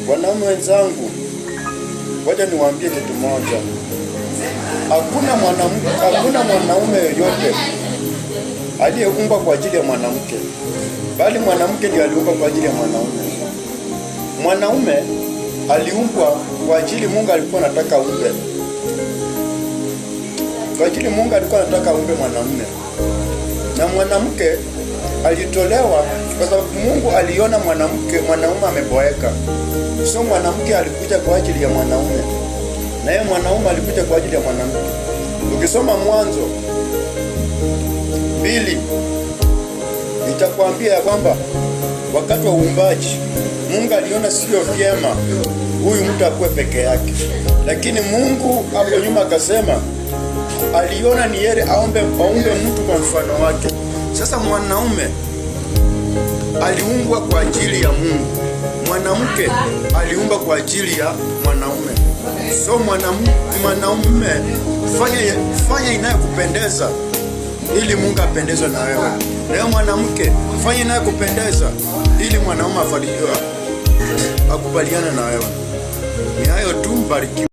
Wanaume wenzangu, ngoja niwaambie kitu moja. Hakuna mwanaume yoyote aliyeumbwa kwa ajili ya mwanamke, bali mwanamke ndiye aliumbwa kwa ajili ya mwanaume. Mwanaume aliumbwa kwa ajili Mungu alikuwa anataka aumbe. Kwa ajili Mungu alikuwa anataka aumbe mwanamume. Na mwanamke alitolewa kwa sababu Mungu aliona mwanaume ameboeka. So mwanamke alikuja kwa ajili ya mwanaume, na yeye mwanaume alikuja kwa ajili ya mwanamke. Ukisoma Mwanzo 2 itakwambia ya kwamba wakati wa uumbaji Mungu aliona sio vyema huyu mtu akuwe peke yake, lakini Mungu hapo nyuma akasema aliona ni heri aumbe mtu kwa mfano wake. Sasa mwanaume aliumbwa kwa ajili ya Mungu, mwanamke aliumbwa kwa ajili ya mwanaume. So mwanaume fanya inayokupendeza ili Mungu apendezwe na wewe. Leo mwanamke fanya inayokupendeza ili mwanaume afarijiwe, akubaliane na wewe. Ni hayo tu, mbarikiwe.